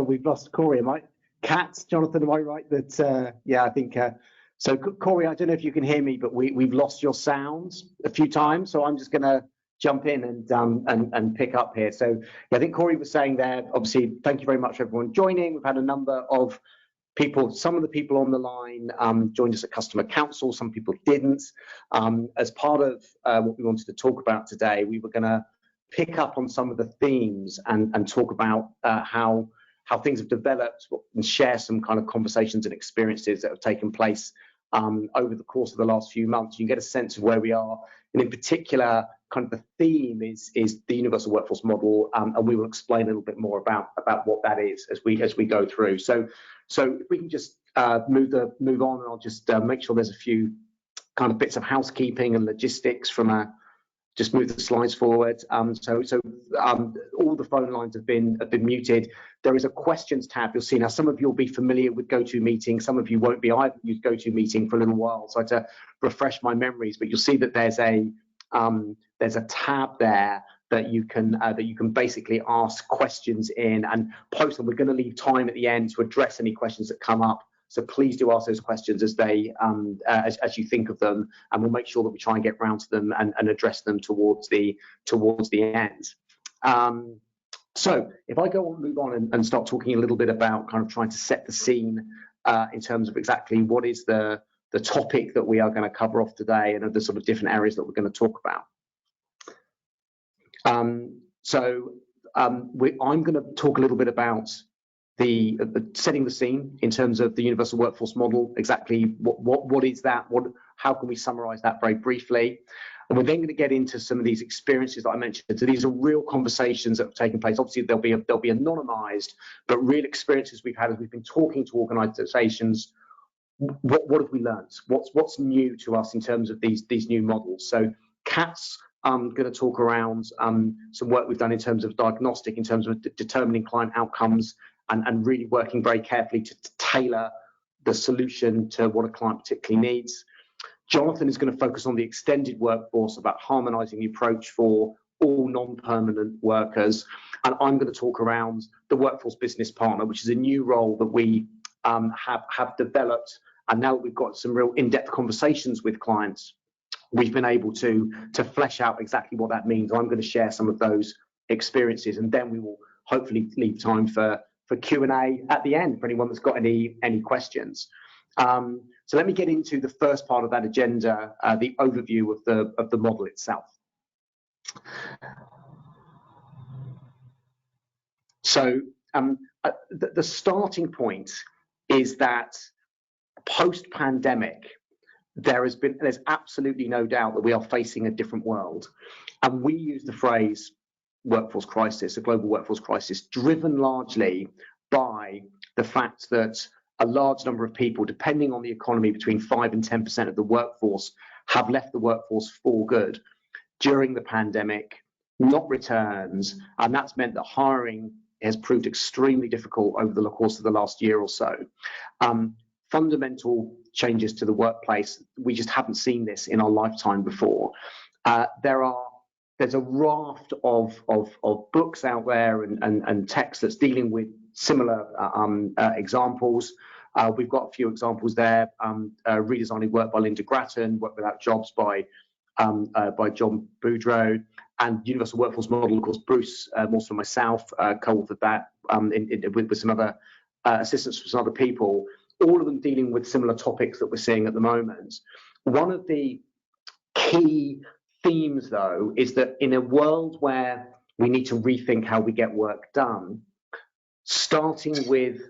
we've lost Corey. Kat, Jonathan, am I right that, yeah, I think, so Corey, I don't know if you can hear me, but we've lost your sounds a few times. So I'm just going to jump in and pick up here. So yeah, I think Corey was saying there, obviously, thank you very much for everyone joining. We've had a number of people, some of the people on the line joined us at Customer Council, some people didn't. As part of what we wanted to talk about today, we were going to pick up on some of the themes and talk about how things have developed and share some kind of conversations and experiences that have taken place over the course of the last few months. You can get a sense of where we are, and in particular, kind of the theme is the universal workforce model, and we will explain a little bit more about what that is as we go through. So if we can just move on, and I'll just make sure there's a few kind of bits of housekeeping and logistics from just move the slides forward. All the phone lines have been muted. There is a questions tab you'll see. Now, some of you will be familiar with GoToMeeting, some of you won't be. I haven't used GoToMeeting for a little while, so I had to refresh my memories, but you'll see that there's a tab there that you can basically ask questions in and post them. We're going to leave time at the end to address any questions that come up. So please do ask those questions as you think of them, and we'll make sure that we try and get round to them and address them towards the end. So if I move on and start talking a little bit about kind of trying to set the scene in terms of exactly what is the topic that we are going to cover off today and the sort of different areas that we're going to talk about. I'm going to talk a little bit about the setting the scene in terms of the universal workforce model. Exactly what is that? How can we summarize that very briefly? And we're then going to get into some of these experiences that I mentioned. So these are real conversations that have taken place. Obviously, they'll be anonymized, but real experiences we've had as we've been talking to organizations. What have we learned? What's new to us in terms of these new models? So Kat's going to talk around some work we've done in terms of diagnostic, in terms of determining client outcomes, and really working very carefully to tailor the solution to what a client particularly needs. Jonathan is going to focus on the extended workforce, about harmonizing the approach for all non-permanent workers. And I'm going to talk around the workforce business partner, which is a new role that we have developed. And now that we've got some real in-depth conversations with clients, we've been able to flesh out exactly what that means. I'm going to share some of those experiences, and then we will hopefully leave time for Q&A at the end for anyone that's got any questions. So let me get into the first part of that agenda, the overview of the model itself. So the starting point is that post-pandemic, there's absolutely no doubt that we are facing a different world. And we use the phrase workforce crisis, a global workforce crisis, driven largely by the fact that a large number of people, depending on the economy, between 5 and 10% of the workforce have left the workforce for good during the pandemic, not returned, and that's meant that hiring has proved extremely difficult over the course of the last year or so. Fundamental changes to the workplace, we just haven't seen this in our lifetime before. There's a raft of books out there and texts that's dealing with similar examples. We've got a few examples there. Redesigning Work by Linda Grattan, Work Without Jobs by John Boudreau, and Universal Workforce Model, of course, Bruce Morse and myself co-authored that with some other assistance from some other people, all of them dealing with similar topics that we're seeing at the moment. One of the key themes, though, is that in a world where we need to rethink how we get work done, starting with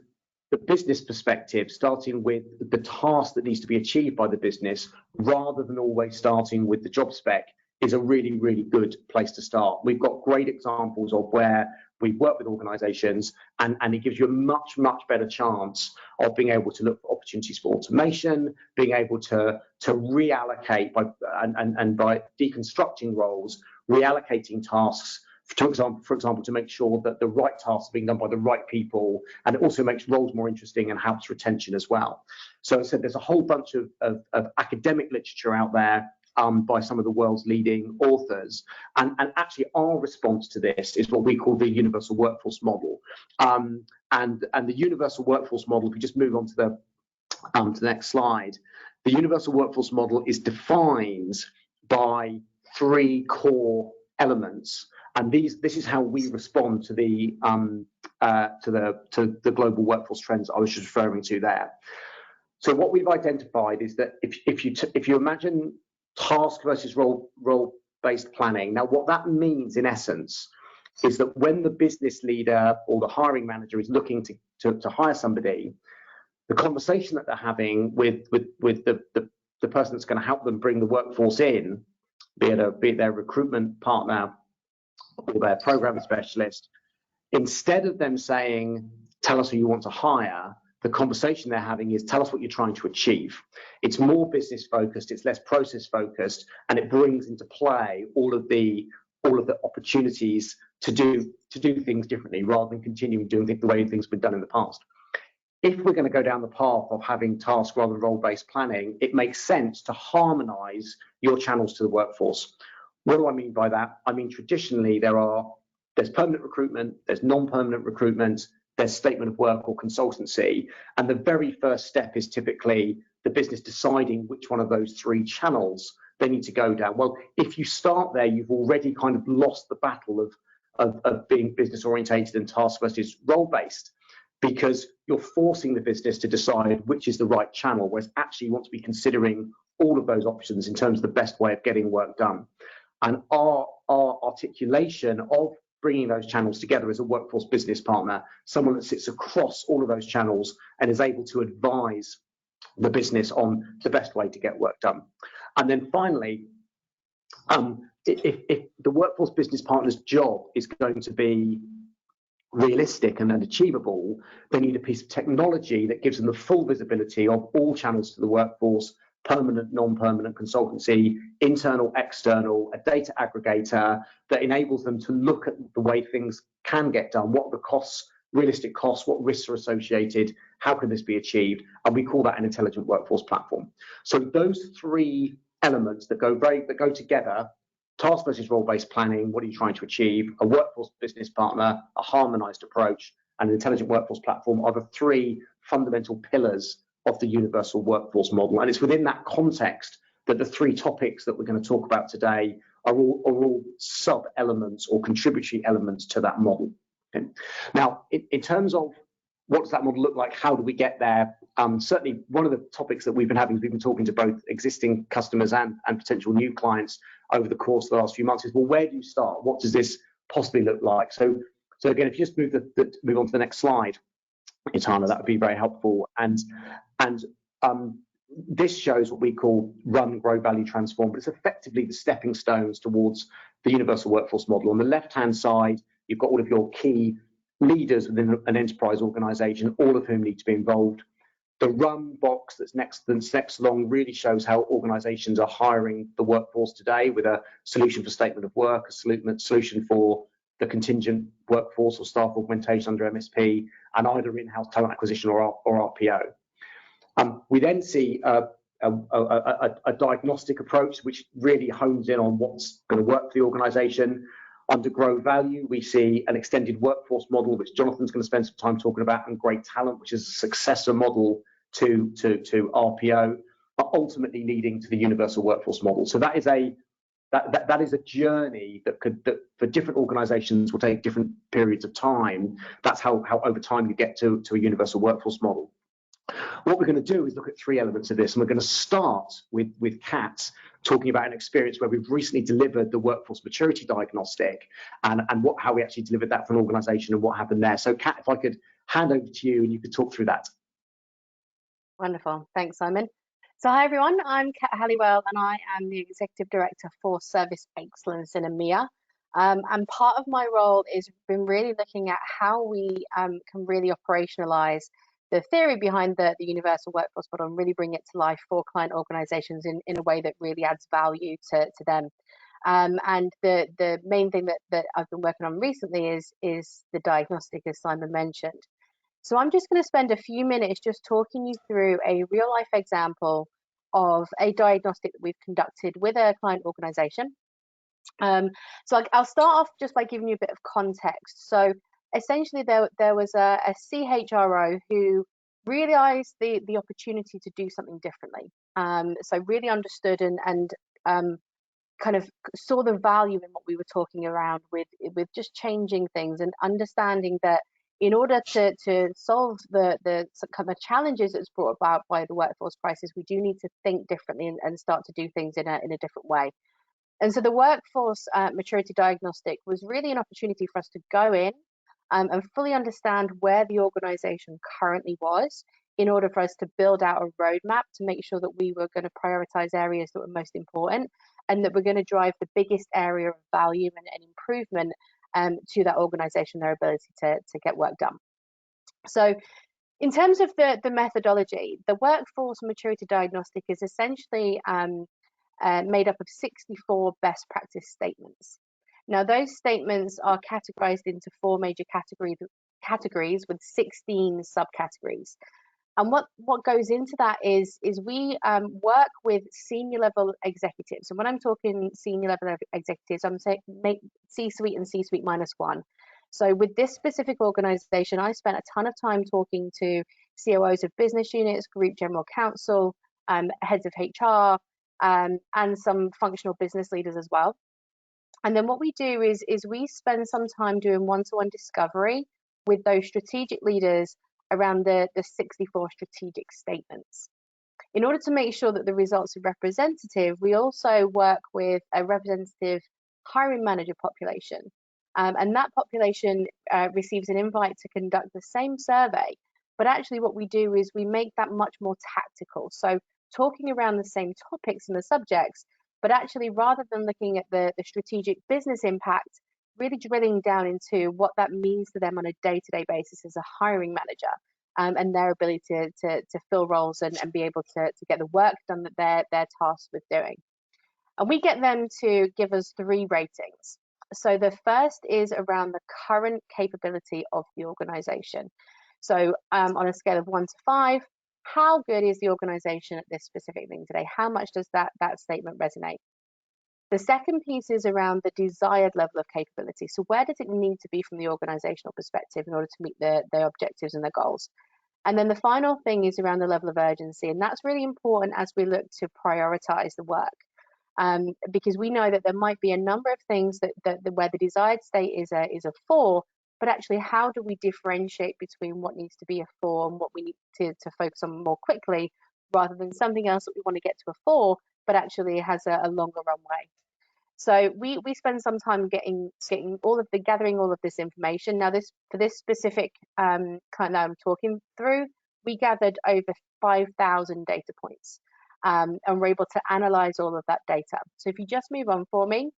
the business perspective, starting with the task that needs to be achieved by the business, rather than always starting with the job spec, is a really, really good place to start. We've got great examples of where we've worked with organizations, and it gives you a much, much better chance of being able to look for opportunities for automation, being able to reallocate by deconstructing roles, reallocating tasks, for example, to make sure that the right tasks are being done by the right people, and it also makes roles more interesting and helps retention as well. So I said there's a whole bunch of academic literature out there by some of the world's leading authors. And actually our response to this is what we call the universal workforce model. And the universal workforce model, if we just move on to the next slide, the universal workforce model is defined by three core elements, and this is how we respond to the global workforce trends I was just referring to there. So what we've identified is that if you imagine task versus role-based planning, now what that means in essence is that when the business leader or the hiring manager is looking to hire somebody, the conversation that they're having with the person that's going to help them bring the workforce in, be it their recruitment partner or their program specialist, instead of them saying, tell us who you want to hire, the conversation they're having is, tell us what you're trying to achieve. It's more business focused, it's less process focused, and it brings into play all of the opportunities to do things differently rather than continuing doing the way things have been done in the past. If we're going to go down the path of having task rather than role-based planning, it makes sense to harmonize your channels to the workforce. What do I mean by that? I mean, traditionally, there's permanent recruitment, there's non-permanent recruitment, there's statement of work or consultancy. And the very first step is typically the business deciding which one of those three channels they need to go down. Well, if you start there, you've already kind of lost the battle of being business orientated and task versus role-based, because you're forcing the business to decide which is the right channel, whereas actually you want to be considering all of those options in terms of the best way of getting work done. And our articulation of bringing those channels together as a workforce business partner, someone that sits across all of those channels and is able to advise the business on the best way to get work done. And then finally, if the workforce business partner's job is going to be realistic and achievable, they need a piece of technology that gives them the full visibility of all channels to the workforce, permanent, non-permanent, consultancy, internal, external, a data aggregator that enables them to look at the way things can get done, what are the costs, realistic costs, what risks are associated, how can this be achieved, and we call that an intelligent workforce platform. So those three elements that go together, task versus role-based planning, what are you trying to achieve, a workforce business partner, a harmonized approach, and an intelligent workforce platform are the three fundamental pillars of the universal workforce model. And it's within that context that the three topics that we're going to talk about today are all sub-elements or contributory elements to that model. Okay. Now, in terms of what does that model look like, how do we get there, certainly one of the topics that we've been having, we've been talking to both existing customers and potential new clients over the course of the last few months is, well, where do you start? What does this possibly look like? So again, if you just move on to the next slide, Itana, that would be very helpful. And this shows what we call run, grow, value, transform, but it's effectively the stepping stones towards the universal workforce model. On the left-hand side, you've got all of your key leaders within an enterprise organization, all of whom need to be involved. The run box that's next along really shows how organizations are hiring the workforce today, with a solution for statement of work, a solution for the contingent workforce or staff augmentation under MSP, and either in-house talent acquisition or RPO. We then see a diagnostic approach, which really hones in on what's going to work for the organization. Under grow value, we see an extended workforce model, which Jonathan's going to spend some time talking about, and great talent, which is a successor model to RPO, but ultimately leading to the universal workforce model. So that is a journey that for different organizations will take different periods of time. That's how over time you get to a universal workforce model. What we're going to do is look at three elements of this, and we're going to start with Kat talking about an experience where we've recently delivered the workforce maturity diagnostic and how we actually delivered that for an organization and what happened there. So Kat, if I could hand over to you and you could talk through that. Wonderful. Thanks, Simon. So hi, everyone. I'm Kat Halliwell, and I am the Executive Director for Service Excellence in EMEA. And part of my role is been really looking at how we can really operationalize the theory behind the universal workforce model and really bring it to life for client organizations in a way that really adds value to them. And the main thing that I've been working on recently is the diagnostic, as Simon mentioned. So I'm just going to spend a few minutes just talking you through a real life example of a diagnostic that we've conducted with a client organization. So I'll start off just by giving you a bit of context. So essentially there was a CHRO who realized the opportunity to do something differently. So really understood and kind of saw the value in what we were talking around with just changing things and understanding that in order to solve the kind of challenges that's brought about by the workforce crisis, we do need to think differently and start to do things in a different way. And so the workforce maturity diagnostic was really an opportunity for us to go in and fully understand where the organization currently was in order for us to build out a roadmap to make sure that we were going to prioritize areas that were most important and that we're going to drive the biggest area of value and improvement to that organization, their ability to get work done. So in terms of the methodology, the workforce maturity diagnostic is essentially made up of 64 best practice statements. Now, those statements are categorized into 4 major categories with 16 subcategories. And what goes into that is we work with senior level executives. And when I'm talking senior level executives, I'm saying C-suite and C-suite -1. So with this specific organization, I spent a ton of time talking to COOs of business units, group general counsel, heads of HR, and some functional business leaders as well. And then what we do is we spend some time doing one-to-one discovery with those strategic leaders around the 64 strategic statements. In order to make sure that the results are representative, we also work with a representative hiring manager population. And that population receives an invite to conduct the same survey. But actually what we do is we make that much more tactical. So talking around the same topics and the subjects, but actually rather than looking at the strategic business impact, really drilling down into what that means to them on a day-to-day basis as a hiring manager, and their ability to fill roles and be able to get the work done that they're tasked with doing. And we get them to give us 3 ratings. So the first is around the current capability of the organization. So on a scale of 1 to 5, how good is the organization at this specific thing today? How much does that statement resonate? The second piece is around the desired level of capability. So where does it need to be from the organizational perspective in order to meet their objectives and their goals? And then the final thing is around the level of urgency. And that's really important as we look to prioritize the work. Because we know that there might be a number of things that where the desired state is a 4, but actually how do we differentiate between what needs to be a 4 and what we need to focus on more quickly, rather than something else that we want to get to a 4, but actually has a longer runway. So we spend some time gathering all of this information. Now for this specific client that I'm talking through, we gathered over 5,000 data points, and we're able to analyze all of that data. So if you just move on for me,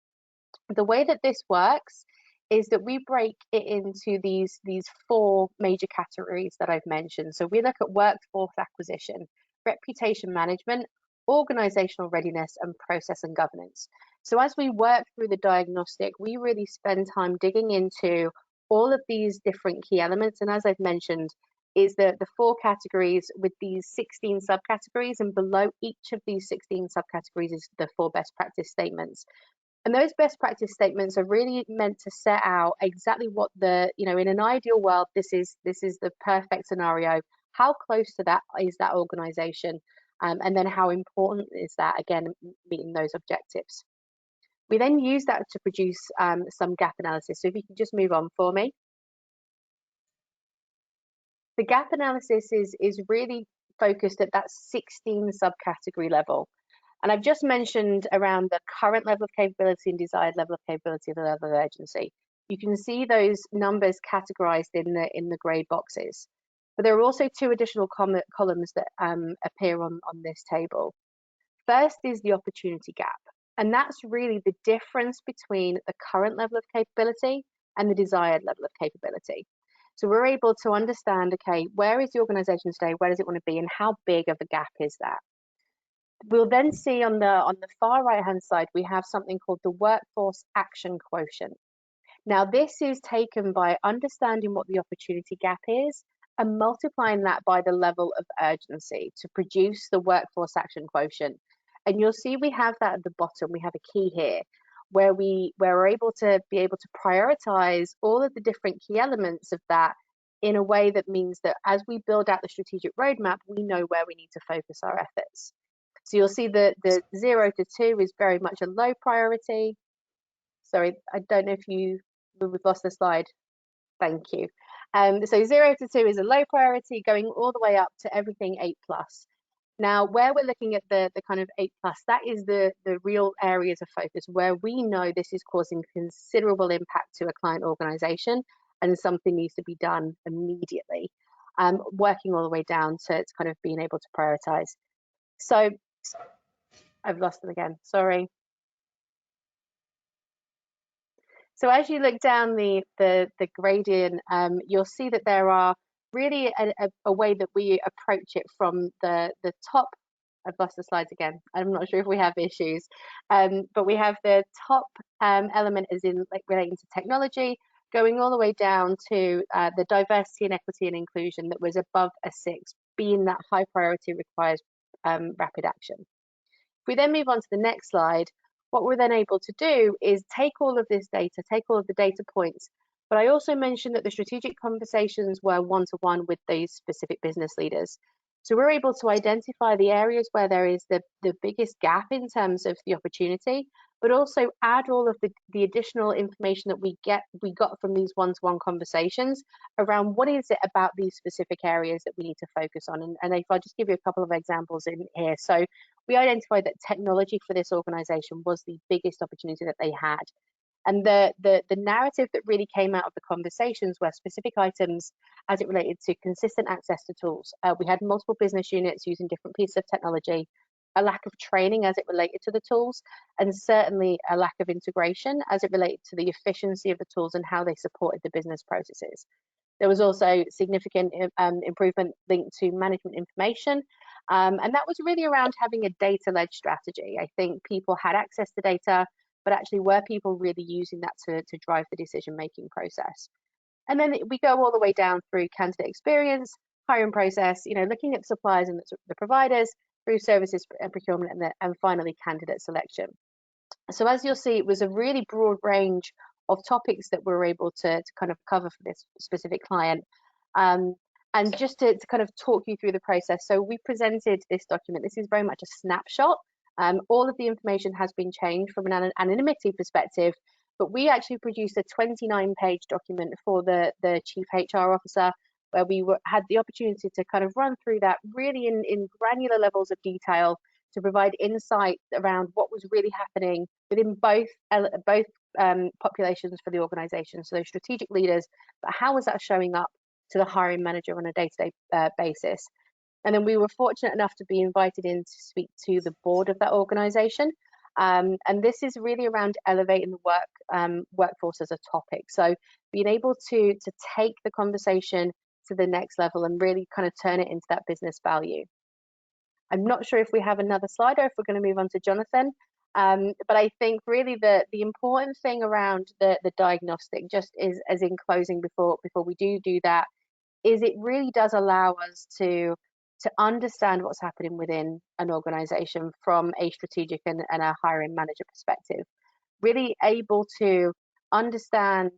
the way that this works is that we break it into these 4 major categories that I've mentioned. So we look at workforce acquisition, reputation management, organizational readiness, and process and governance. So as we work through the diagnostic, we really spend time digging into all of these different key elements. And as I've mentioned, is the 4 categories with these 16 subcategories, and below each of these 16 subcategories is the 4 best practice statements. And those best practice statements are really meant to set out exactly what in an ideal world, this is the perfect scenario. How close to that is that organization? And then how important is that, again, meeting those objectives? We then use that to produce some gap analysis. So if you can just move on for me. The gap analysis is really focused at that 16 subcategory level. And I've just mentioned around the current level of capability and desired level of capability, the level of urgency. You can see those numbers categorized in the grey boxes. But there are also 2 additional columns that appear on this table. First is the opportunity gap. And that's really the difference between the current level of capability and the desired level of capability. So we're able to understand, okay, where is the organization today? Where does it want to be? And how big of a gap is that? We'll then see on the far right-hand side, we have something called the workforce action quotient. Now, this is taken by understanding what the opportunity gap is and multiplying that by the level of urgency to produce the workforce action quotient. And you'll see we have that at the bottom. We have a key here. where we're able to prioritize all of the different key elements of that in a way that means that as we build out the strategic roadmap, we know where we need to focus our efforts. So you'll see that the 0 to 2 is very much a low priority. Sorry, I don't know if we've lost the slide. Thank you. So 0 to 2 is a low priority, going all the way up to everything 8+. Now, where we're looking at the kind of 8+, that is the real areas of focus where we know this is causing considerable impact to a client organization and something needs to be done immediately, working all the way down to kind of being able to prioritize. So I've lost them again, sorry. So as you look down the gradient, you'll see that there are really a way that we approach it from the top. I've lost the slides again. I'm not sure if we have issues, but we have the top element is in like relating to technology, going all the way down to the diversity and equity and inclusion that was above a 6, being that high priority requires rapid action. If we then move on to the next slide, what we're then able to do is take all of this data, take all of the data points, but I also mentioned that the strategic conversations were one-to-one with these specific business leaders. So we're able to identify the areas where there is the biggest gap in terms of the opportunity, but also add all of the additional information that we got from these one-to-one conversations around what is it about these specific areas that we need to focus on. And if I just give you a couple of examples in here. So we identified that technology for this organization was the biggest opportunity that they had. And the narrative that really came out of the conversations were specific items as it related to consistent access to tools. We had multiple business units using different pieces of technology, a lack of training as it related to the tools, and certainly a lack of integration as it related to the efficiency of the tools and how they supported the business processes. There was also significant improvement linked to management information, and that was really around having a data-led strategy. I think people had access to data, but actually were people really using that to drive the decision-making process? And then we go all the way down through candidate experience, hiring process, looking at suppliers and the providers, through services and procurement, and finally candidate selection. So as you'll see, it was a really broad range of topics that we were able to kind of cover for this specific client. And just to kind of talk you through the process. So we presented this document. This is very much a snapshot. All of the information has been changed from an anonymity perspective, but we actually produced a 29-page document for the Chief HR Officer, where we had the opportunity to kind of run through that really in granular levels of detail to provide insight around what was really happening within both populations for the organization. So those strategic leaders, but how was that showing up to the hiring manager on a day-to-day basis? And then we were fortunate enough to be invited in to speak to the board of that organization. And this is really around elevating the workforce as a topic. So being able to take the conversation to the next level and really kind of turn it into that business value. I'm not sure if we have another slide or if we're going to move on to Jonathan. But I think really the important thing around the diagnostic, just is as in closing before we do that, is it really does allow us to understand what's happening within an organization from a strategic and a hiring manager perspective. Really able to understand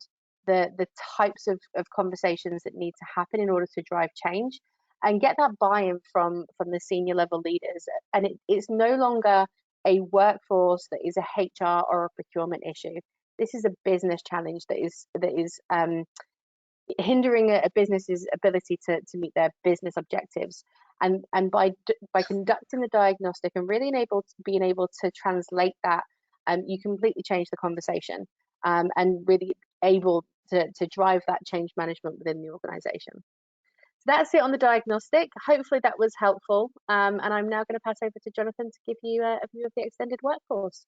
the types of conversations that need to happen in order to drive change and get that buy-in from the senior level leaders. And it's no longer a workforce that is a HR or a procurement issue. This is a business challenge that is hindering a business's ability to meet their business objectives. And by conducting the diagnostic and really being able to translate that, you completely change the conversation and really able to drive that change management within the organization. So that's it on the diagnostic. Hopefully that was helpful. And I'm now going to pass over to Jonathan to give you a view of the extended workforce.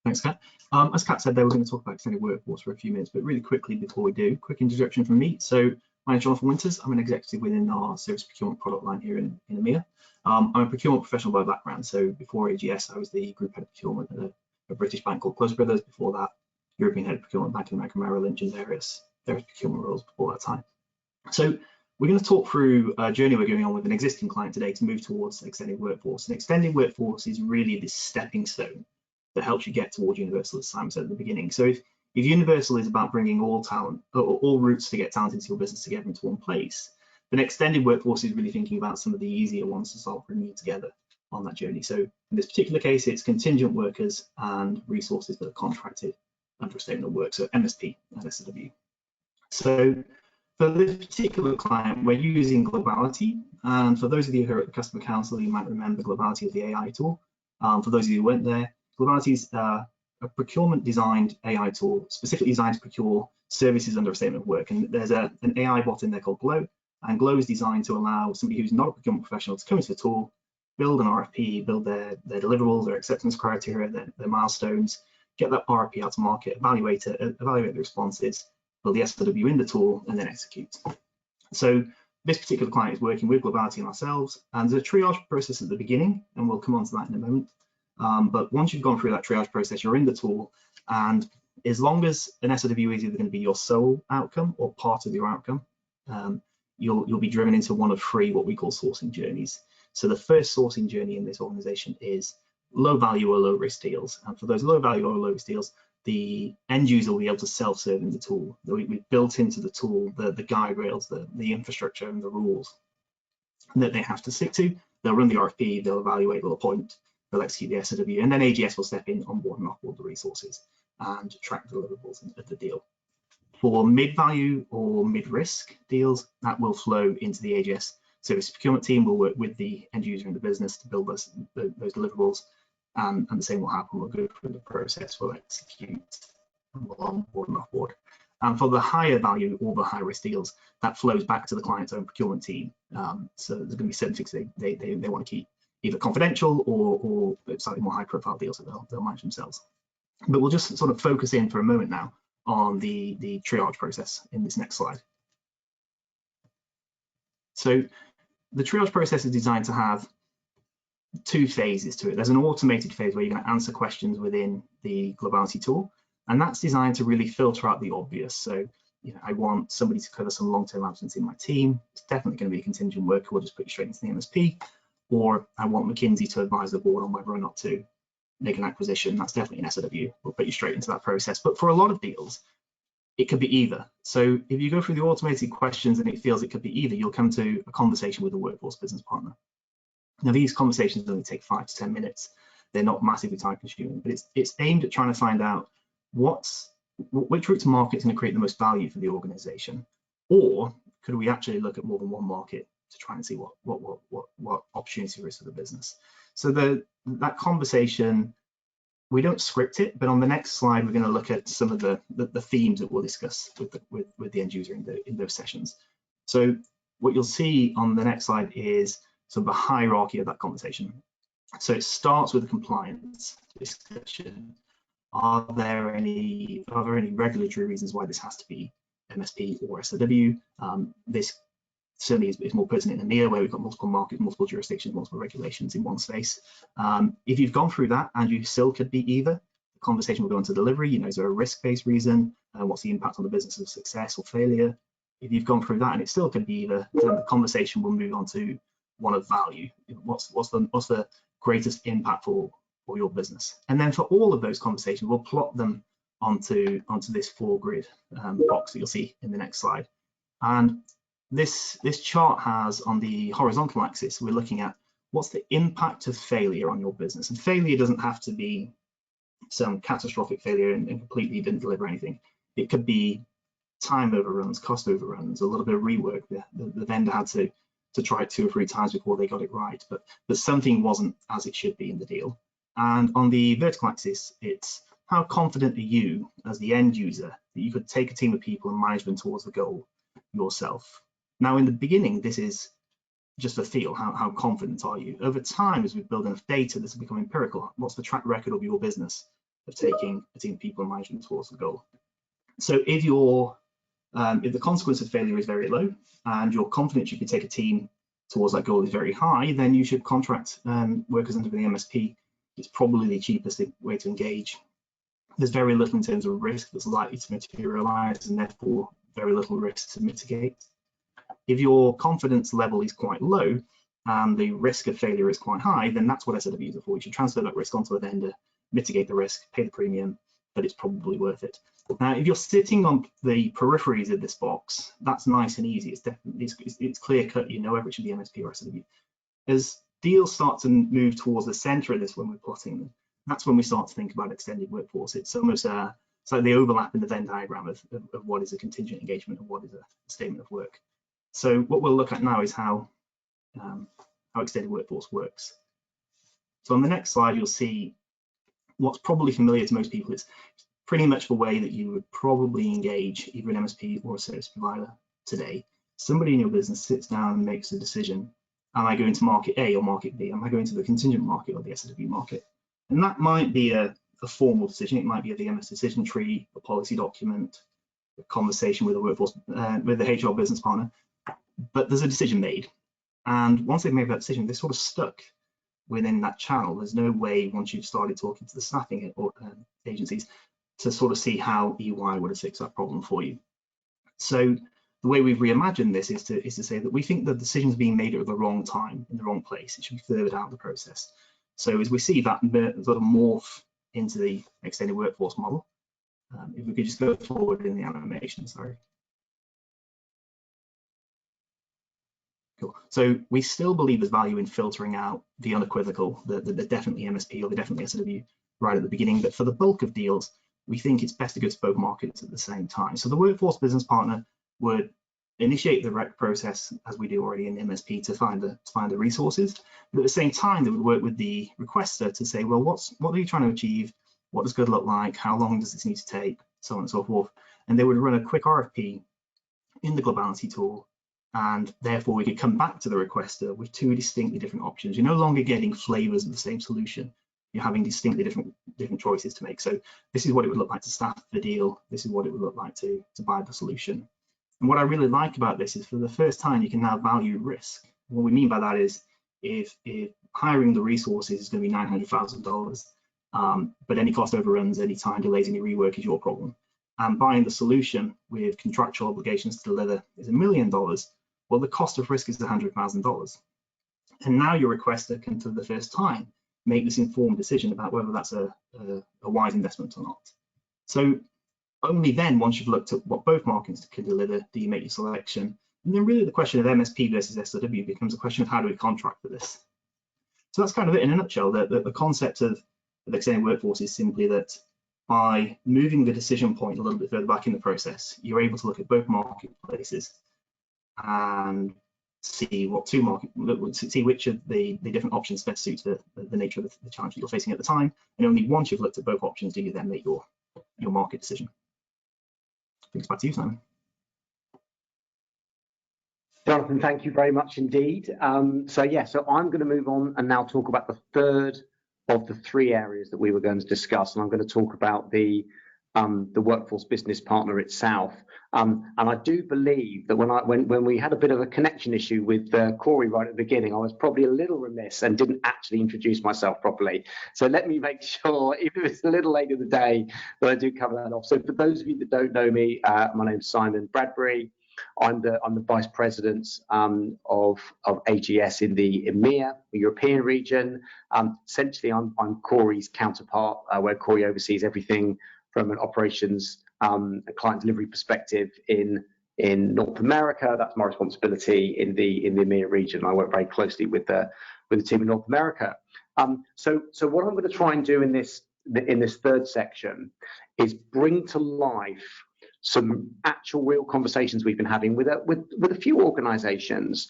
Thanks, Kat. As Kat said, we're going to talk about extended workforce for a few minutes, but really quickly before we do, quick introduction from me. So my name is Jonathan Winters. I'm an executive within our service procurement product line here in EMEA. I'm a procurement professional by background. So before AGS, I was the group head of procurement at a British bank called Close Brothers. Before that, European head of procurement, Bank of America Merrill Lynch, and various procurement roles before that time. So we're going to talk through a journey we're going on with an existing client today to move towards extended workforce. And extended workforce is really this stepping stone that helps you get towards universal, as Simon said at the beginning. So if universal is about bringing all talent, or all routes to get talent into your business together into one place, then extended workforce is really thinking about some of the easier ones to start bringing together on that journey. So in this particular case, it's contingent workers and resources that are contracted under a statement of work, so MSP and SOW. So for this particular client, we're using Globality. And for those of you who are at the Customer Council, you might remember Globality as the AI tool. For those of you who weren't there, Globality is a procurement designed AI tool specifically designed to procure services under a statement of work. And there's an AI bot in there called Glow. And Glow is designed to allow somebody who's not a procurement professional to come into the tool, build an RFP, build their deliverables, their acceptance criteria, their milestones, get that RFP out to market, evaluate the responses, build the SOW in the tool, and then execute. So this particular client is working with Globality and ourselves, and there's a triage process at the beginning, and we'll come on to that in a moment. But once you've gone through that triage process, you're in the tool, and as long as an SOW is either going to be your sole outcome or part of your outcome, you'll be driven into one of three what we call sourcing journeys. So the first sourcing journey in this organization is low value or low risk deals. And for those low value or low risk deals, the end user will be able to self-serve in the tool. We've built into the tool the guide rails, the infrastructure and the rules that they have to stick to. They'll run the RFP, they'll evaluate, they'll appoint, they'll execute the SOW, and then AGS will step in, onboard and offboard the resources and track the deliverables of the deal. For mid-value or mid-risk deals, that will flow into the AGS service procurement team. Will work with the end user in the business to build those deliverables, and the same will happen. We'll go through the process, we'll execute, and we'll onboard and offboard. And for the higher value or the high risk deals, that flows back to the client's own procurement team. So there's going to be certain things they want to keep either confidential or slightly more high profile deals that they'll manage themselves. But we'll just sort of focus in for a moment now on the triage process in this next slide. So the triage process is designed to have two phases to it. There's an automated phase where you're going to answer questions within the Globality tool, and that's designed to really filter out the obvious. So, you know, I want somebody to cover some long-term absence in my team. It's definitely going to be a contingent worker. We'll just put you straight into the MSP. Or I want McKinsey to advise the board on whether or not to make an acquisition. That's definitely an SOW. We'll put you straight into that process. But for a lot of deals, it could be either. So if you go through the automated questions and it feels it could be either, you'll come to a conversation with a workforce business partner. Now, these conversations only take 5 to 10 minutes. They're not massively time consuming, but it's aimed at trying to find out which route to market is going to create the most value for the organization, or could we actually look at more than one market to try and see what opportunity there is for the business. So that conversation, we don't script it, but on the next slide we're going to look at some of the themes that we'll discuss with the end user in those sessions. So what you'll see on the next slide is sort of a hierarchy of that conversation. So it starts with a compliance discussion. Are there any regulatory reasons why this has to be MSP or SOW? This certainly is more pertinent in EMEA, where we've got multiple markets, multiple jurisdictions, multiple regulations in one space. If you've gone through that and you still could be either, the conversation will go into delivery. You know, is there a risk-based reason? What's the impact on the business of success or failure? If you've gone through that and it still could be either, then the conversation will move on to one of value. What's the greatest impact for your business? And then for all of those conversations, we'll plot them onto this 4-grid box that you'll see in the next slide. And this chart has, on the horizontal axis, we're looking at what's the impact of failure on your business. And failure doesn't have to be some catastrophic failure and completely didn't deliver anything. It could be time overruns, cost overruns, a little bit of rework. The vendor had to try it 2 or 3 times before they got it right, but something wasn't as it should be in the deal. And on the vertical axis, it's how confident are you as the end user that you could take a team of people and manage them towards the goal yourself. Now, in the beginning, this is just a feel. How confident are you? Over time, as we build enough data, this will become empirical. What's the track record of your business of taking a team of people and managing them towards the goal? So if the consequence of failure is very low and your confidence you can take a team towards that goal is very high, then you should contract workers under the MSP. It's probably the cheapest way to engage. There's very little in terms of risk that's likely to materialize, and therefore very little risk to mitigate. If your confidence level is quite low and the risk of failure is quite high, then that's what SOWs are for. You should transfer that risk onto a vendor mitigate the risk, pay the premium, but it's probably worth it. Now, if you're sitting on the peripheries of this box, that's nice and easy. It's definitely it's clear cut. You know whether it should be MSP or SW. As deals start to move towards the center of this when we're plotting them, that's when we start to think about extended workforce. It's almost it's like the overlap in the Venn diagram of what is a contingent engagement and what is a statement of work. So what we'll look at now is how extended workforce works. So on the next slide, you'll see what's probably familiar to most people. It's pretty much the way that you would probably engage either an MSP or a service provider today. Somebody in your business sits down and makes a decision. Am I going to market A or market B? Am I going to the contingent market or the SW market? And that might be a formal decision. It might be a VMS decision tree, a policy document, a conversation with a workforce, with the HR business partner. But there's a decision made. And once they've made that decision, they're sort of stuck within that channel. There's no way, once you've started talking to the staffing agencies, to sort of see how EY would have fixed that problem for you. So the way we've reimagined this is to say that we think the decision's being made at the wrong time, in the wrong place. It should be further down the process. So as we see that sort of morph into the extended workforce model, if we could just go forward in the animation, sorry. Cool. So we still believe there's value in filtering out the unequivocal, the definitely MSP or the definitely SW right at the beginning, but for the bulk of deals, we think it's best to go to both markets at the same time. So the workforce business partner would initiate the rec process, as we do already in MSP, to find the resources, but at the same time they would work with the requester to say, well, what are you trying to achieve? What does good look like? How long does this need to take? So on and so forth. And they would run a quick RFP in the globality tool, and therefore we could come back to the requester with two distinctly different options. You're no longer getting flavors of the same solution. You're having distinctly different choices to make. So this is what it would look like to staff the deal. This is what it would look like to buy the solution. And what I really like about this is, for the first time, you can now value risk. What we mean by that is, if hiring the resources is going to be $900,000, but any cost overruns, any time delays, any rework is your problem, and buying the solution with contractual obligations to deliver is $1 million, well, the cost of risk is $100,000. And now your requester can, for the first time, make this informed decision about whether that's a wise investment or not. So only then, once you've looked at what both markets can deliver, do you make your selection. And then really the question of MSP versus SOW becomes a question of how do we contract for this. So that's kind of it in a nutshell. The concept of extended workforce is simply that by moving the decision point a little bit further back in the process, you're able to look at both marketplaces and see which of the different options best suits the nature of the challenge that you're facing at the time. And only once you've looked at both options do you then make your market decision. Thanks, back to you, Simon. Jonathan, thank you very much indeed. So I'm going to move on and now talk about the third of the three areas that we were going to discuss, and I'm going to talk about the workforce business partner itself. And I do believe that when we had a bit of a connection issue with Corey right at the beginning, I was probably a little remiss and didn't actually introduce myself properly. So let me make sure, even if it's a little late in the day, that I do cover that off. So for those of you that don't know me, my name's Simon Bradbury. I'm the Vice President of AGS in the EMEA, the European region. Essentially, I'm Corey's counterpart, where Corey oversees everything from an operations and client delivery perspective in North America. That's my responsibility in the EMEA region. I work very closely with the team in North America. So what I'm going to try and do in this third section is bring to life some actual real conversations we've been having with a few organizations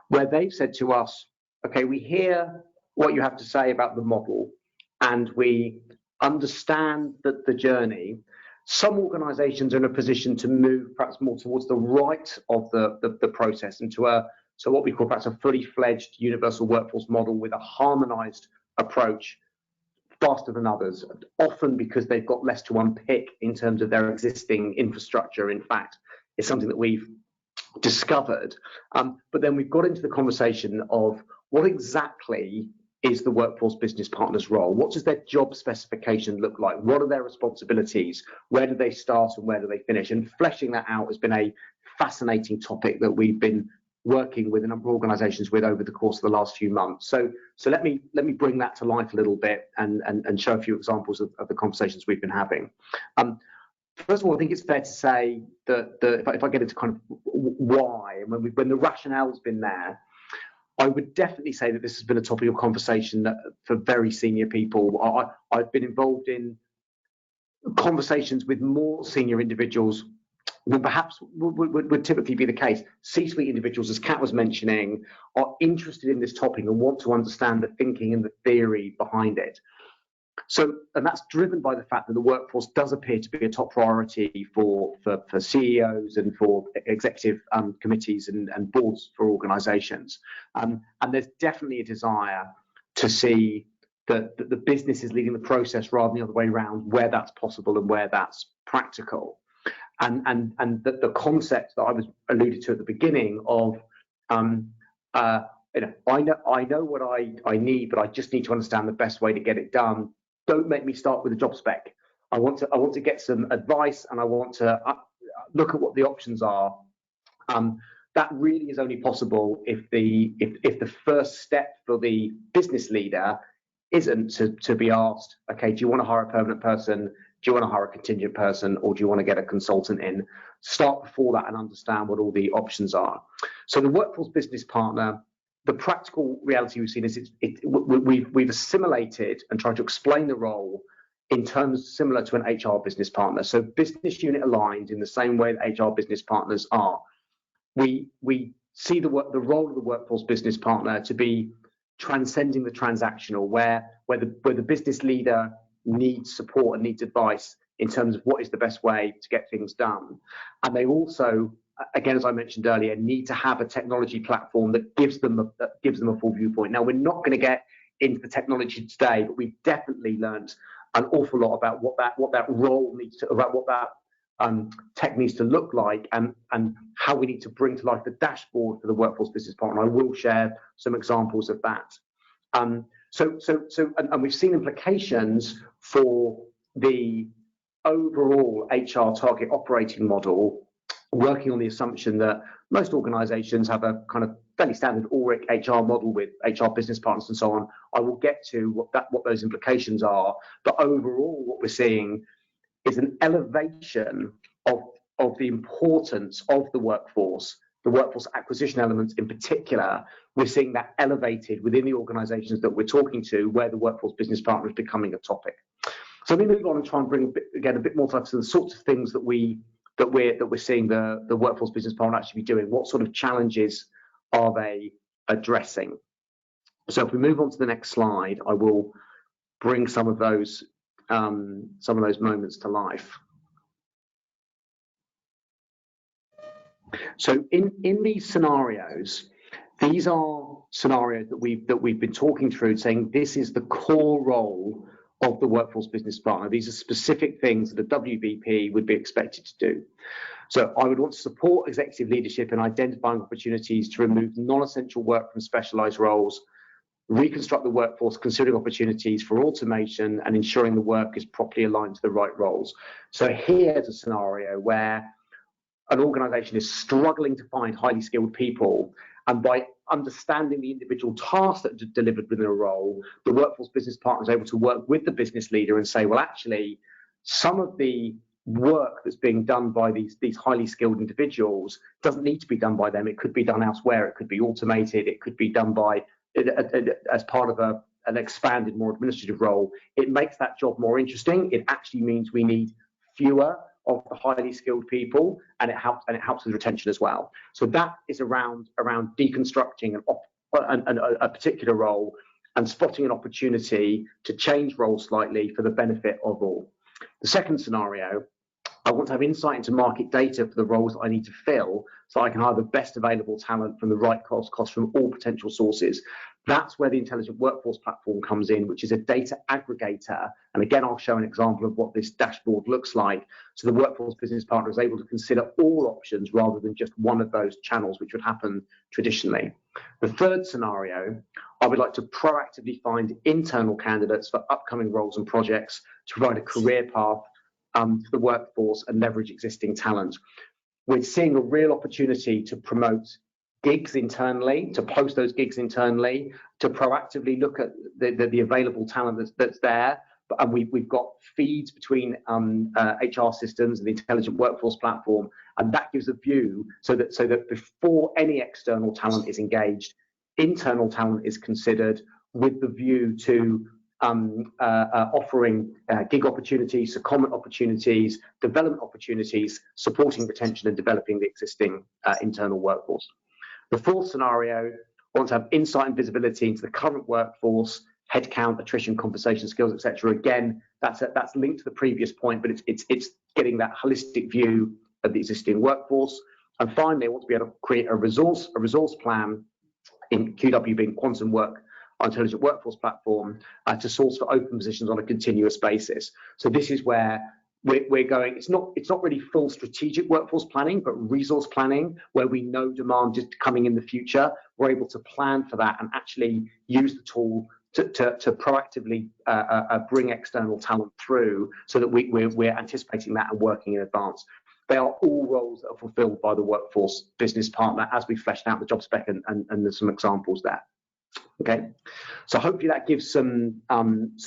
where they've said to us, okay, we hear what you have to say about the model and we understand that the journey. Some organizations are in a position to move perhaps more towards the right of the process and to what we call perhaps a fully fledged universal workforce model with a harmonized approach faster than others, often because they've got less to unpick in terms of their existing infrastructure. In fact, it's something that we've discovered. But then we've got into the conversation of what exactly is the workforce business partner's role? What does their job specification look like? What are their responsibilities? Where do they start and where do they finish? And fleshing that out has been a fascinating topic that we've been working with a number of organisations with over the course of the last few months. So let me bring that to life a little bit and show a few examples of the conversations we've been having. First of all, I think it's fair to say that if I get into kind of why, and when the rationale's been there, I would definitely say that this has been a topic of conversation for very senior people. I've been involved in conversations with more senior individuals than perhaps would typically be the case. C-suite individuals, as Kat was mentioning, are interested in this topic and want to understand the thinking and the theory behind it. So, and that's driven by the fact that the workforce does appear to be a top priority for CEOs and for executive committees and boards for organisations. And there's definitely a desire to see that the business is leading the process rather than the other way around, where that's possible and where that's practical. And the concept that I was alluded to at the beginning of, I know what I need, but I just need to understand the best way to get it done. Don't make me start with a job spec. I want to get some advice, and I want to look at what the options are. That really is only possible if the first step for the business leader isn't to be asked, okay, do you want to hire a permanent person? Do you want to hire a contingent person, or do you want to get a consultant in? Start before that and understand what all the options are. So the workforce business partner, the practical reality we've seen is we've assimilated and tried to explain the role in terms similar to an HR business partner. So business unit aligned in the same way that HR business partners are. We see the role of the workforce business partner to be transcending the transactional, where the business leader needs support and needs advice in terms of what is the best way to get things done. And they also, again, as I mentioned earlier, need to have a technology platform that gives them a full viewpoint. Now, we're not going to get into the technology today, but we've definitely learned an awful lot about what that role needs to, about what that tech needs to look like, and how we need to bring to life the dashboard for the workforce business partner. I will share some examples of that. And we've seen implications for the overall HR target operating model, working on the assumption that most organizations have a kind of fairly standard Ulrich HR model with HR business partners and so on. I will get to what those implications are, but overall what we're seeing is an elevation of the importance of the workforce acquisition elements in particular. We're seeing that elevated within the organizations that we're talking to, where the workforce business partner is becoming a topic. So let me move on and try and bring a bit more to the sorts of things that we're seeing the workforce business partner actually be doing. What sort of challenges are they addressing? So if we move on to the next slide, I will bring some of those moments to life. So in these scenarios, these are scenarios that we've been talking through, saying this is the core role of the workforce business partner. These are specific things that a WBP would be expected to do. So I would want to support executive leadership in identifying opportunities to remove non-essential work from specialized roles, reconstruct the workforce, considering opportunities for automation, and ensuring the work is properly aligned to the right roles. So here's a scenario where an organization is struggling to find highly skilled people, and by understanding the individual tasks that are delivered within a role, the workforce business partner is able to work with the business leader and say, well, actually, some of the work that's being done by these highly skilled individuals doesn't need to be done by them. It could be done elsewhere. It could be automated. It could be done by as part of an expanded, more administrative role. It makes that job more interesting. It actually means we need fewer of the highly skilled people, and it helps with retention as well. So that is around deconstructing a particular role and spotting an opportunity to change roles slightly for the benefit of all. The second scenario, I want to have insight into market data for the roles that I need to fill, so I can hire the best available talent from the right cost from all potential sources. That's where the Intelligent Workforce Platform comes in, which is a data aggregator. And again, I'll show an example of what this dashboard looks like. So the workforce business partner is able to consider all options rather than just one of those channels, which would happen traditionally. The third scenario, I would like to proactively find internal candidates for upcoming roles and projects to provide a career path for the workforce and leverage existing talent. We're seeing a real opportunity to promote gigs internally, to post those gigs internally, to proactively look at the available talent that's there. And we've got feeds between HR systems and the intelligent workforce platform, and that gives a view so that before any external talent is engaged, internal talent is considered with the view to offering gig opportunities, secondment opportunities, development opportunities, supporting retention and developing the existing internal workforce. The fourth scenario, I want to have insight and visibility into the current workforce, headcount, attrition, conversation skills, etc. Again, that's linked to the previous point, but it's getting that holistic view of the existing workforce. And finally, I want to be able to create a resource plan, in QW being quantum work, our intelligent workforce platform, to source for open positions on a continuous basis. So this is where we're going. It's not really full strategic workforce planning, but resource planning, where we know demand is coming in the future. We're able to plan for that and actually use the tool to proactively bring external talent through, so that we're anticipating that and working in advance. They are all roles that are fulfilled by the workforce business partner, as we fleshed out the job spec, and there's some examples there. Okay, so hopefully that gives some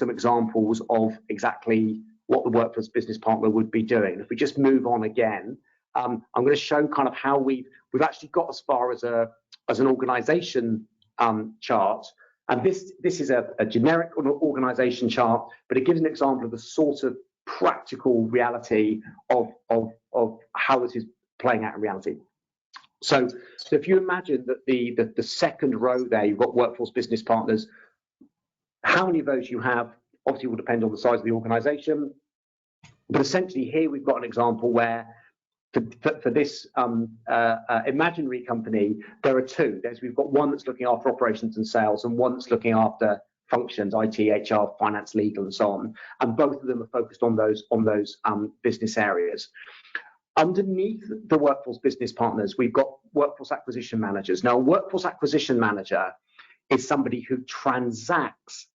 examples of exactly what the workforce business partner would be doing. If we just move on again, I'm going to show kind of how we've actually got as far as an organisation chart. And this is a generic organisation chart, but it gives an example of the sort of practical reality of how this is playing out in reality. So if you imagine that the second row there, you've got workforce business partners. How many of those you have obviously will depend on the size of the organisation. But essentially here we've got an example where for this imaginary company, there are two. We've got one that's looking after operations and sales, and one that's looking after functions, IT, HR, finance, legal, and so on. And both of them are focused on those business areas. Underneath the workforce business partners, we've got workforce acquisition managers. Now, a workforce acquisition manager is somebody who transacts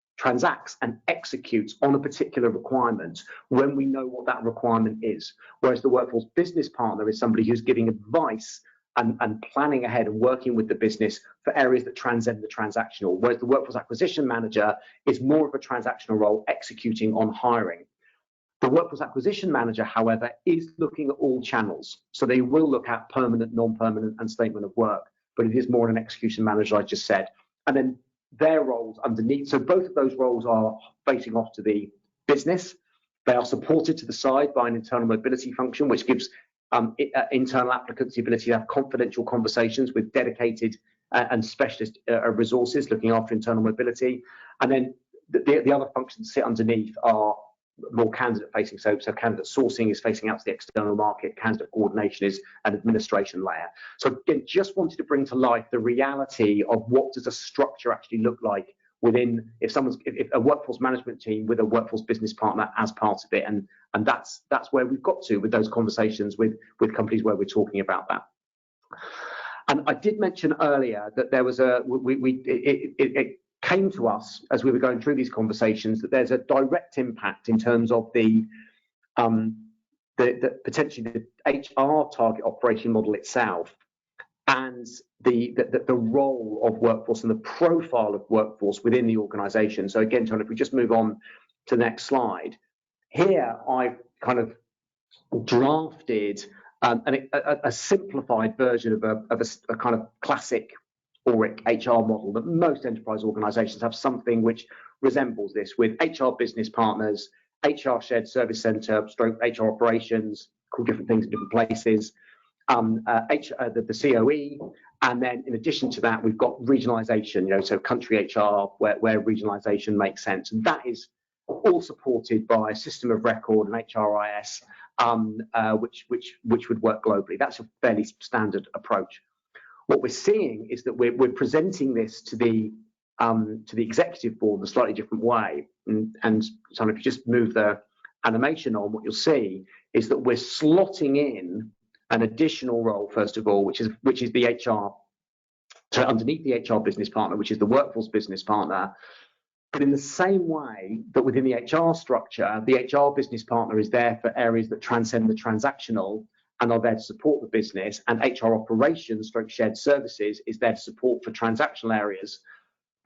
and executes on a particular requirement when we know what that requirement is. Whereas the workforce business partner is somebody who's giving advice and planning ahead and working with the business for areas that transcend the transactional. Whereas the workforce acquisition manager is more of a transactional role, executing on hiring. The workforce acquisition manager, however, is looking at all channels. So they will look at permanent, non-permanent, and statement of work, but it is more an execution manager, I just said. And then their roles underneath. So both of those roles are facing off to the business. They are supported to the side by an internal mobility function, which gives internal applicants the ability to have confidential conversations with dedicated and specialist resources looking after internal mobility. And then the other functions sit underneath are more candidate facing. So candidate sourcing is facing out to the external market, candidate coordination is an administration layer. So again, just wanted to bring to life the reality of what does a structure actually look like within, if a workforce management team with a workforce business partner as part of it, and that's where we've got to with those conversations with companies where we're talking about that. And I did mention earlier that there was it came to us as we were going through these conversations that there's a direct impact in terms of the potentially the HR target operating model itself, and the role of workforce and the profile of workforce within the organisation. So again, John, if we just move on to the next slide, here I've kind of drafted a simplified version of a kind of classic ORIC HR model that most enterprise organisations have something which resembles this, with HR business partners, HR shared service centre, stroke HR operations, called different things in different places, the COE, and then in addition to that, we've got regionalisation, so country HR where regionalisation makes sense, and that is all supported by a system of record and HRIS, which would work globally. That's a fairly standard approach. What we're seeing is that we're presenting this to the executive board in a slightly different way. And so if you just move the animation on, what you'll see is that we're slotting in an additional role, first of all, which is the HR, so underneath the HR business partner, which is the workforce business partner. But in the same way that within the HR structure, the HR business partner is there for areas that transcend the transactional, and are there to support the business, and HR operations stroke shared services is there to support for transactional areas.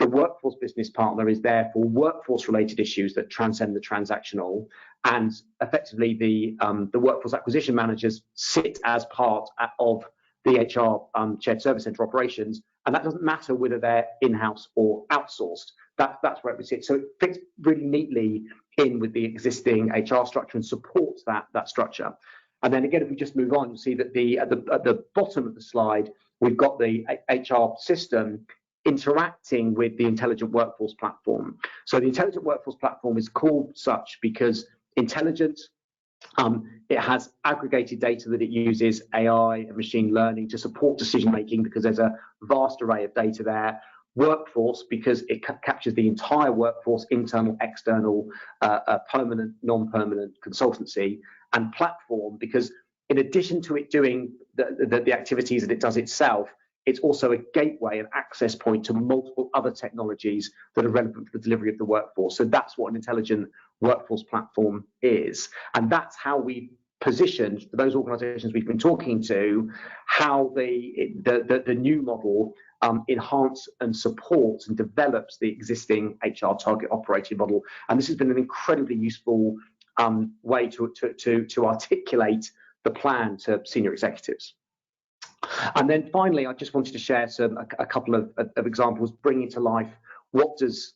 The workforce business partner is there for workforce related issues that transcend the transactional, and effectively the workforce acquisition managers sit as part of the HR shared service center operations, and that doesn't matter whether they're in-house or outsourced. That's where it sits. So it fits really neatly in with the existing HR structure and supports that structure. And then again, if we just move on, you'll see that at the bottom of the slide, we've got the HR system interacting with the intelligent workforce platform. So the intelligent workforce platform is called such because intelligent, it has aggregated data that it uses AI and machine learning to support decision making, because there's a vast array of data there. Workforce, because it captures the entire workforce, internal, external, permanent, non-permanent, consultancy, and platform, because in addition to it doing the activities that it does itself, it's also a gateway and access point to multiple other technologies that are relevant for the delivery of the workforce. So that's what an intelligent workforce platform is. And that's how we positioned, for those organizations we've been talking to, how the new model enhance and supports and develops the existing HR target operating model. And this has been an incredibly useful way to articulate the plan to senior executives. And then finally, I just wanted to share a couple of examples, bringing to life what does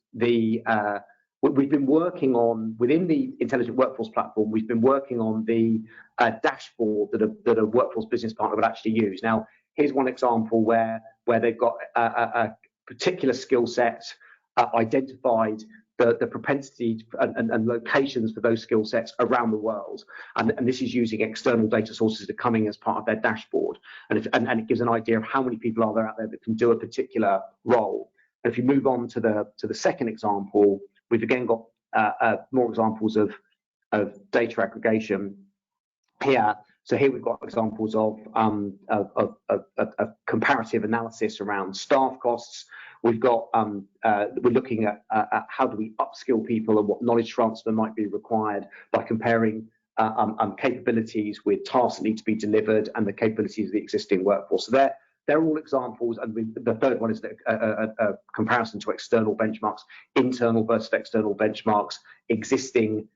what we've been working on within the intelligent workforce platform. We've been working on the dashboard that a workforce business partner would actually use. Now, here's one example where they've got a particular skill set identified, the propensity and locations for those skill sets around the world, and this is using external data sources that are coming as part of their dashboard, and it gives an idea of how many people are there out there that can do a particular role. And if you move on to the second example, we've again got more examples of data aggregation here. So here we've got examples of comparative analysis around staff costs. We've got we're looking at how do we upskill people and what knowledge transfer might be required by comparing capabilities with tasks that need to be delivered and the capabilities of the existing workforce. So they're all examples, and the third one is a comparison to external benchmarks, internal versus external benchmarks, existing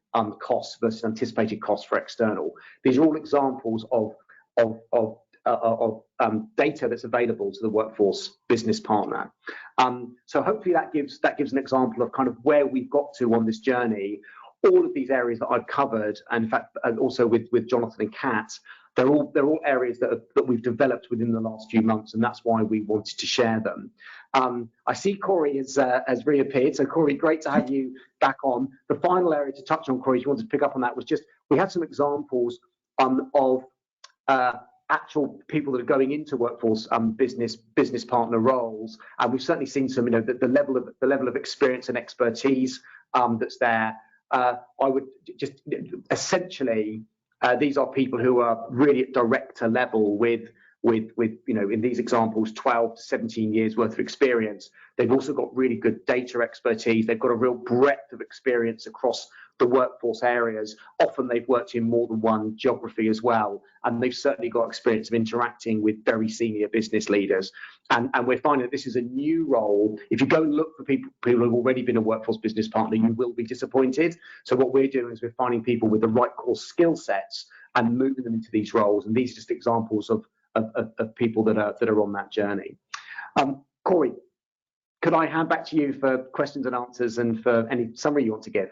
costs versus anticipated costs for external. These are all examples of data that's available to the workforce business partner. So hopefully that gives an example of kind of where we've got to on this journey. All of these areas that I've covered, and in fact, and also with Jonathan and Kat, they're all areas that we've developed within the last few months, and that's why we wanted to share them. I see Corey has reappeared. So Corey, great to have you back on. The final area to touch on, Corey, if you wanted to pick up on that, was just we had some examples of actual people that are going into workforce business partner roles, and we've certainly seen some, the level of experience and expertise that's there. I would just essentially, these are people who are really at director level with in these examples 12 to 17 years worth of experience. They've also got really good data expertise. They've got a real breadth of experience across the workforce areas. Often they've worked in more than one geography as well, and they've certainly got experience of interacting with very senior business leaders. And we're finding that this is a new role. If you go and look for people who've already been a workforce business partner, you will be disappointed. So what we're doing is we're finding people with the right core skill sets and moving them into these roles. And these are just examples of people that are on that journey. Corey, could I hand back to you for questions and answers and for any summary you want to give?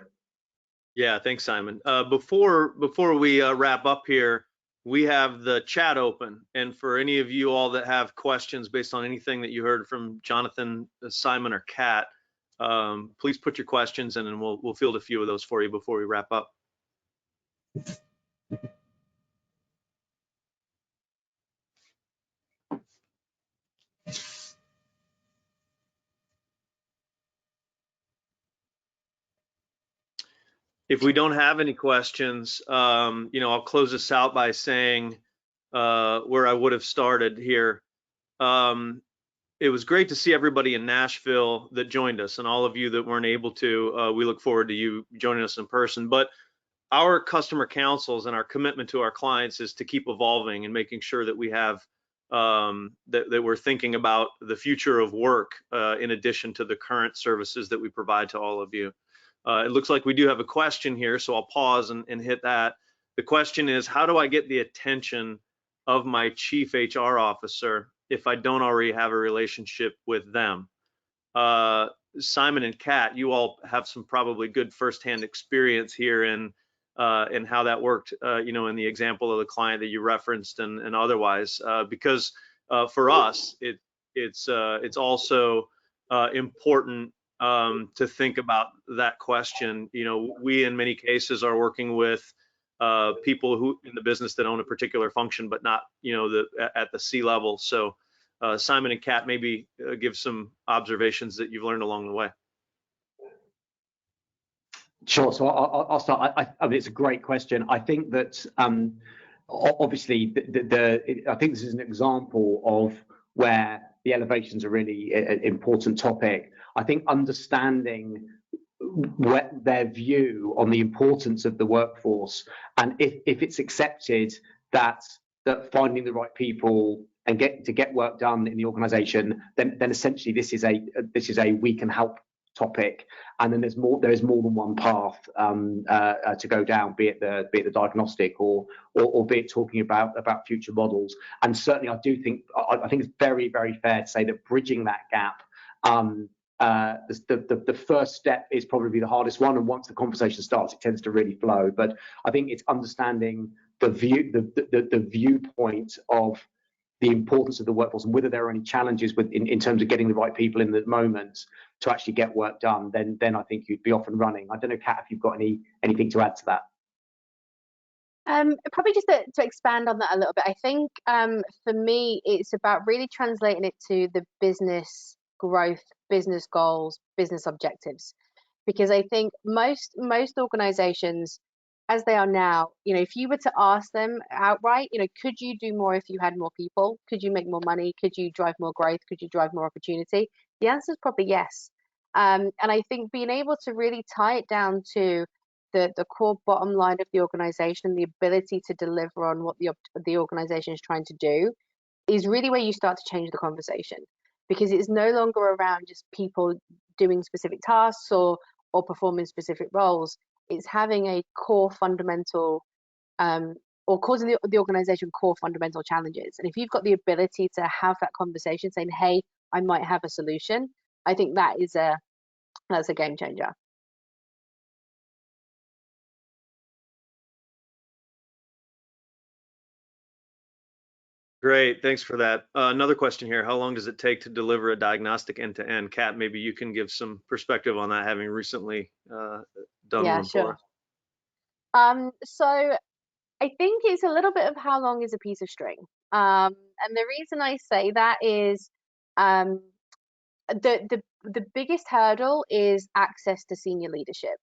Yeah, thanks, Simon. Before we wrap up here, we have the chat open, and for any of you all that have questions based on anything that you heard from Jonathan, Simon, or Kat, please put your questions in, and we'll field a few of those for you before we wrap up. If we don't have any questions, I'll close this out by saying where I would have started here. It was great to see everybody in Nashville that joined us, and all of you that weren't able to, we look forward to you joining us in person. But our customer councils and our commitment to our clients is to keep evolving and making sure that we have that we're thinking about the future of work in addition to the current services that we provide to all of you. It looks like we do have a question here, so I'll pause and hit that. The question is, how do I get the attention of my chief HR officer if I don't already have a relationship with them? Simon and Kat, you all have some probably good firsthand experience here in how that worked, you know, in the example of the client that you referenced and otherwise, because for us, it's also important to think about that question. You know, we in many cases are working with people who in the business that own a particular function, but not, you know, at the C level. So Simon and Kat, maybe give some observations that you've learned along the way. Sure. So I'll start. I mean, it's a great question. I think that obviously I think this is an example of where the elevation's a really important topic. I think understanding their view on the importance of the workforce, and if it's accepted that finding the right people and get work done in the organisation, then essentially this is a we can help topic, and then there is more than one path to go down, be it the diagnostic or be it talking about future models. And certainly I think it's very, very fair to say that bridging that gap, the first step is probably the hardest one, and once the conversation starts, it tends to really flow. But I think it's understanding the viewpoint of the importance of the workforce and whether there are any challenges in terms of getting the right people in the moment to actually get work done. Then I think you'd be off and running. I don't know, Kat, if you've got anything to add to that. Probably just to expand on that a little bit. I think for me, it's about really translating it to the business growth, business goals, business objectives, because I think most organizations, as they are now, you know, if you were to ask them outright, you know, could you do more if you had more people? Could you make more money? Could you drive more growth? Could you drive more opportunity? The answer is probably yes. And I think being able to really tie it down to the core bottom line of the organization, the ability to deliver on what the organization is trying to do, is really where you start to change the conversation, because it's no longer around just people doing specific tasks or performing specific roles. It's having a core fundamental or causing the organization core fundamental challenges. And if you've got the ability to have that conversation saying, hey, I might have a solution, I think that's a game changer. Great, thanks for that. Another question here: how long does it take to deliver a diagnostic end to end? Kat, maybe you can give some perspective on that, having recently done one for us. So I think it's a little bit of how long is a piece of string. And the reason I say that is the biggest hurdle is access to senior leadership.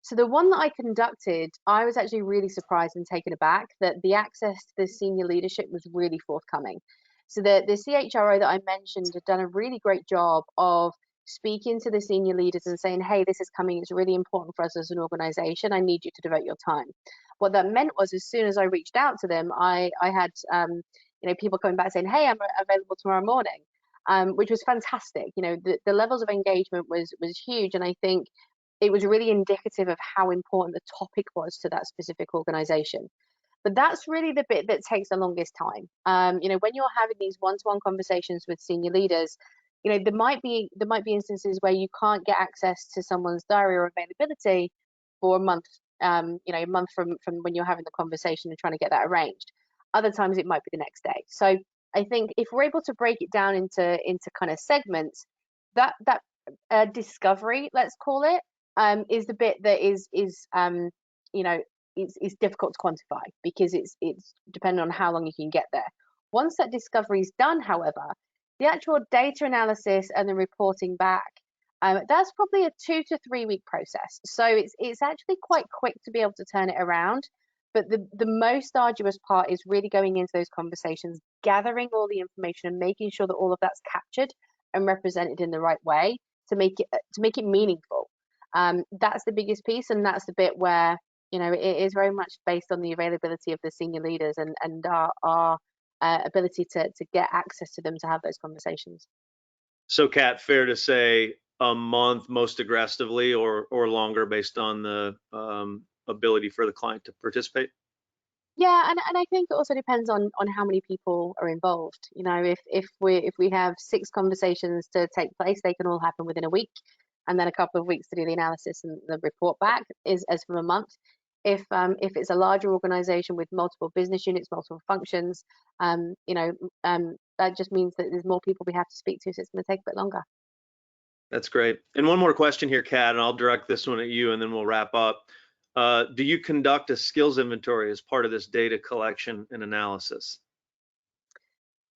So the one that I conducted, I was actually really surprised and taken aback that the access to the senior leadership was really forthcoming. So the CHRO that I mentioned had done a really great job of speaking to the senior leaders and saying, hey, this is coming, it's really important for us as an organization, I need you to devote your time. What that meant was, as soon as I reached out to them, I had people coming back saying, hey, I'm available tomorrow morning, which was fantastic. You know, the levels of engagement was huge, and I think it was really indicative of how important the topic was to that specific organization. But that's really the bit that takes the longest time. When you're having these one-to-one conversations with senior leaders, you know, there might be instances where you can't get access to someone's diary or availability for a month, a month from when you're having the conversation and trying to get that arranged. Other times it might be the next day. So I think if we're able to break it down into kind of segments, that discovery, let's call it, is the bit that is difficult to quantify, because it's depending on how long you can get there. Once that discovery is done, however, the actual data analysis and the reporting back, that's probably a 2 to 3 week process. So it's actually quite quick to be able to turn it around. But the most arduous part is really going into those conversations, gathering all the information and making sure that all of that's captured and represented in the right way to make it meaningful. That's the biggest piece, and that's the bit where it is very much based on the availability of the senior leaders and our ability to get access to them to have those conversations. So, Kat, fair to say a month most aggressively, or longer based on the ability for the client to participate? Yeah, and I think it also depends on how many people are involved. If we have 6 conversations to take place, they can all happen within a week, and then a couple of weeks to do the analysis and the report back is as from a month. If it's a larger organization with multiple business units, multiple functions, that just means that there's more people we have to speak to, so it's going to take a bit longer. That's great. And one more question here, Kat, and I'll direct this one at you, and then we'll wrap up. Do you conduct a skills inventory as part of this data collection and analysis?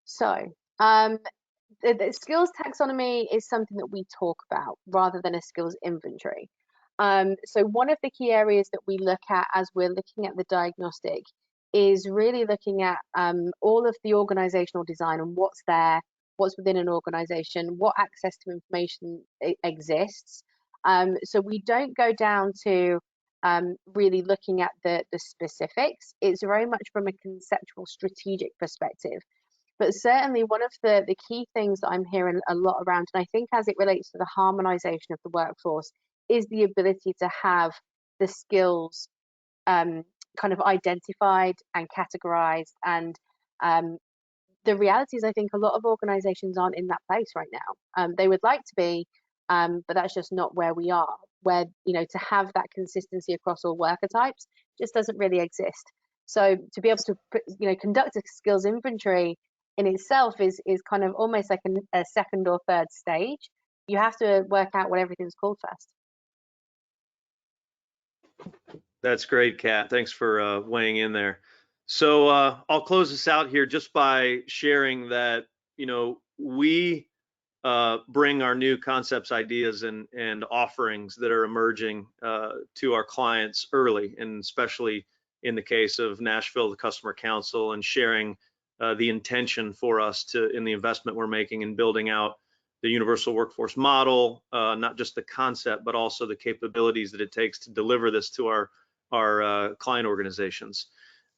So the skills taxonomy is something that we talk about rather than a skills inventory. So one of the key areas that we look at as we're looking at the diagnostic is really looking at all of the organizational design and what's there, what's within an organization, what access to information exists. So we don't go down to really looking at the specifics. It's very much from a conceptual strategic perspective. But certainly one of the key things that I'm hearing a lot around, and I think as it relates to the harmonization of the workforce, is the ability to have the skills kind of identified and categorized. And the reality is, I think a lot of organizations aren't in that place right now. They would like to be, but that's just not where we are, where, to have that consistency across all worker types just doesn't really exist. So to be able to, conduct a skills inventory in itself is kind of almost like a second or third stage. You have to work out what everything's called first. That's great, Kat. Thanks for weighing in there. So I'll close this out here just by sharing that, we bring our new concepts, ideas, and offerings that are emerging to our clients early, and especially in the case of Nashville, the Customer Council, and sharing the intention for us in the investment we're making in building out the universal workforce model, not just the concept, but also the capabilities that it takes to deliver this to our client organizations.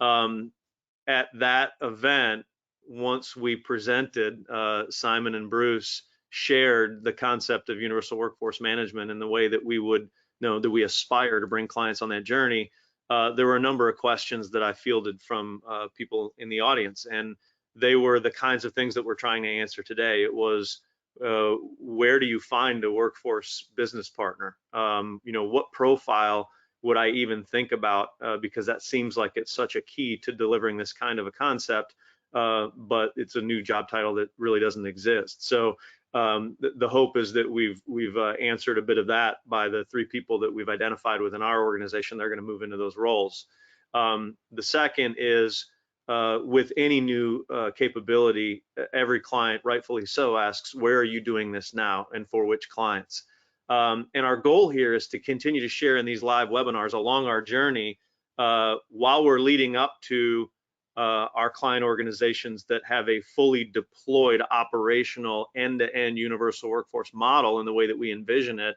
At that event, once we presented, Simon and Bruce shared the concept of universal workforce management and the way that we would that we aspire to bring clients on that journey. There were a number of questions that I fielded from people in the audience, and they were the kinds of things that we're trying to answer today. It was, where do you find a workforce business partner? What profile would I even think about? Because that seems like it's such a key to delivering this kind of a concept, but it's a new job title that really doesn't exist. So the hope is that we've answered a bit of that by the 3 people that we've identified within our organization. They're going to move into those roles. The second is, with any new capability, every client, rightfully so, asks, where are you doing this now and for which clients? And our goal here is to continue to share in these live webinars along our journey while we're leading up to our client organizations that have a fully deployed operational end-to-end universal workforce model in the way that we envision it,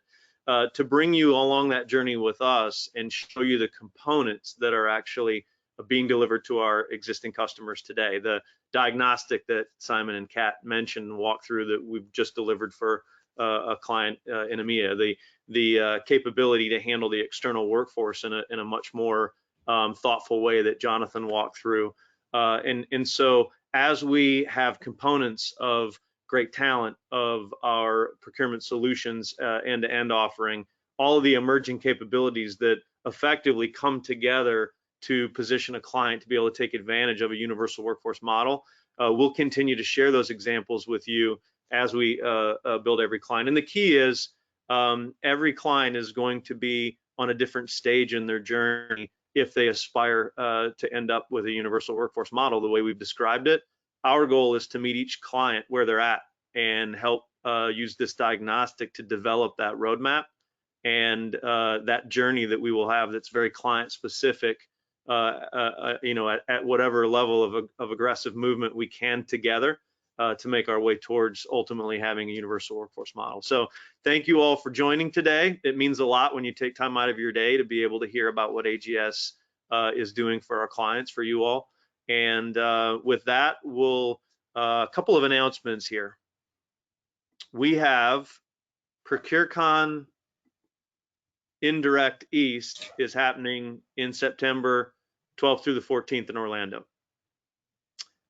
to bring you along that journey with us and show you the components that are actually being delivered to our existing customers today. The diagnostic that Simon and Kat mentioned and walked through that we've just delivered for a client in EMEA, the capability to handle the external workforce in a much more thoughtful way that Jonathan walked through. And so as we have components of great talent of our procurement solutions end-to-end offering, all of the emerging capabilities that effectively come together to position a client to be able to take advantage of a universal workforce model, we'll continue to share those examples with you as we build every client. And the key is every client is going to be on a different stage in their journey if they aspire to end up with a universal workforce model the way we've described it. Our goal is to meet each client where they're at and help use this diagnostic to develop that roadmap and that journey that we will have that's very client specific, at whatever level of aggressive movement we can together. to make our way towards ultimately having a universal workforce model. So thank you all for joining today. It means a lot when you take time out of your day to be able to hear about what AGS is doing for our clients, for you all. And with that, we'll a couple of announcements here. We have ProcureCon Indirect East is happening in September 12th through the 14th in Orlando.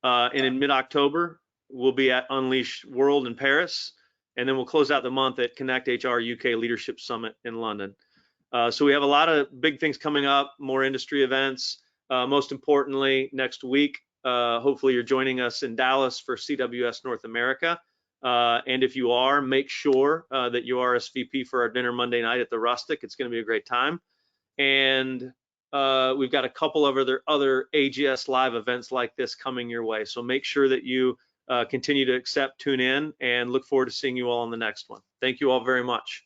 And in mid-October, we'll be at Unleash World in Paris, and then we'll close out the month at Connect HR UK Leadership Summit in London. So we have a lot of big things coming up, more industry events. Most importantly, next week, hopefully you're joining us in Dallas for CWS North America. And if you are, make sure that you RSVP for our dinner Monday night at the Rustic. It's going to be a great time. And we've got a couple of other AGS live events like this coming your way. So make sure that you continue to tune in, and look forward to seeing you all on the next one. Thank you all very much.